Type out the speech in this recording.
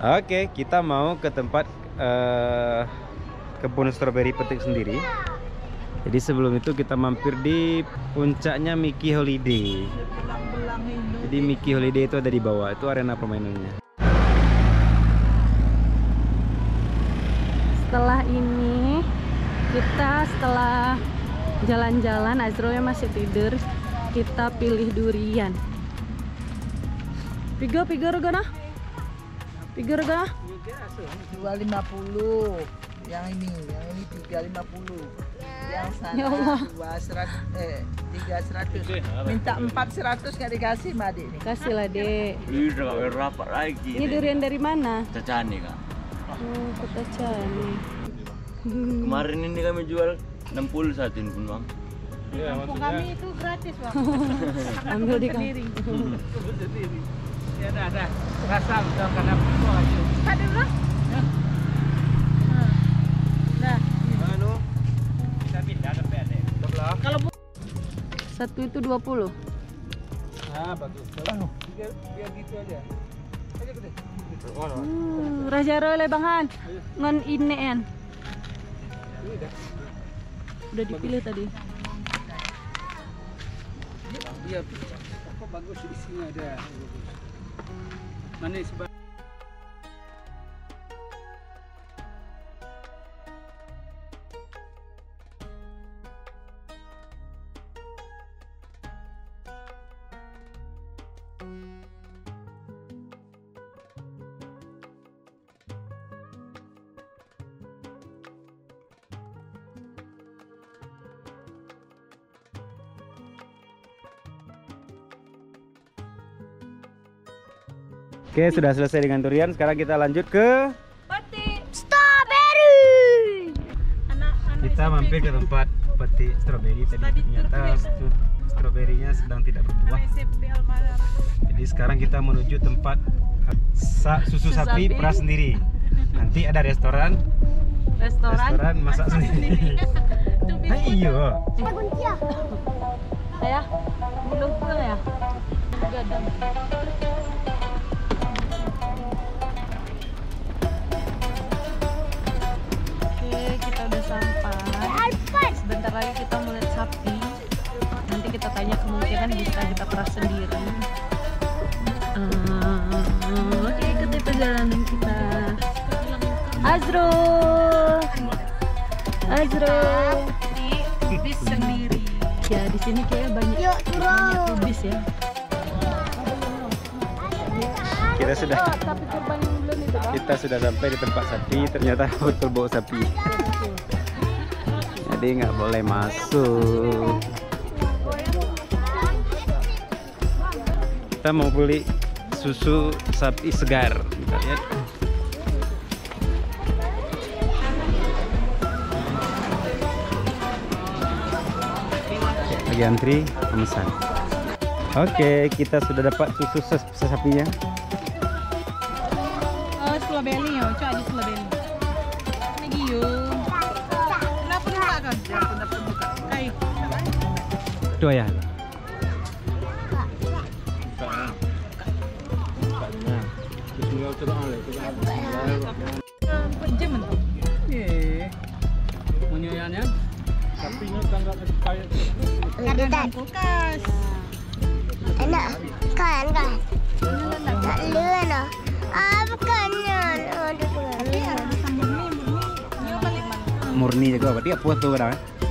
Oke, kita mau ke tempat kebun stroberi petik sendiri. Jadi sebelum itu kita mampir di puncaknya Mickey Holiday. Jadi Mickey Holiday itu ada di bawah, itu arena permainannya. Setelah ini setelah jalan-jalan, Azroya masih tidur, kita pilih durian. Pigo regana? 250. Yang ini 350. Yang sana Ya Allah. 300. Minta 400 nggak dikasih Mbak Adik nih. Kasihlah, Dek. Udah rapat lagi. Ini durian dari mana? Cacani kak. Oh, Kotacani. Kemarin ini kami jual 60 saat ini pun bang. Iya, maksudnya Kami itu gratis Bang. Ambil di Sendiri. sendiri. Ya ada rasa udah karena itu aja. Tadi udah? Nah, Anu, kita pindah ke PD. Sebelah. kalau satu itu 20. Ah, bagus. Biar gitu aja. Aja gede. Raja Roy Bangan. Ngon inean. Udah dipilih tadi. Iya, apa bagus isinya ada. Manis banget. Oke, sudah selesai dengan durian. Sekarang kita lanjut ke Strawberry. kita mampir ke tempat petik stroberi tadi. Ternyata stroberinya sedang tidak berbuah. Jadi sekarang kita menuju tempat susu sapi peras sendiri. Nanti ada restoran masak sendiri. Ayo. Ya, belum pulang ya? Gadang. Oke, kita udah sampai. Sebentar lagi kita melihat sapi. Nanti kita tanya, kemungkinan bisa kita peras sendiri. Oke, ikuti perjalanan kita. Azro. bis sendiri. Ya, di sini kayak banyak kubis ya. Kita sudah sampai di tempat sapi. Ternyata betul bau sapi. Jadi nggak boleh masuk. Kita mau beli susu sapi segar. Kita lihat. Lagi antri pemesan. Oke, kita sudah dapat susu sapinya. Strawberry ya, coba aja strawberry. Lagi yuk. Kenapa enggak kan? Kenapa buka? Kayak Itu ya. jam itu. Iya. Munyoyannya sapinya tanggal kayak Ada dalam kulkas. Enak kan? Tak luen ah. Bukannya. Tapi ada sambal mie, murni. Dia balik mana? Murni juga berarti apa tuh kan?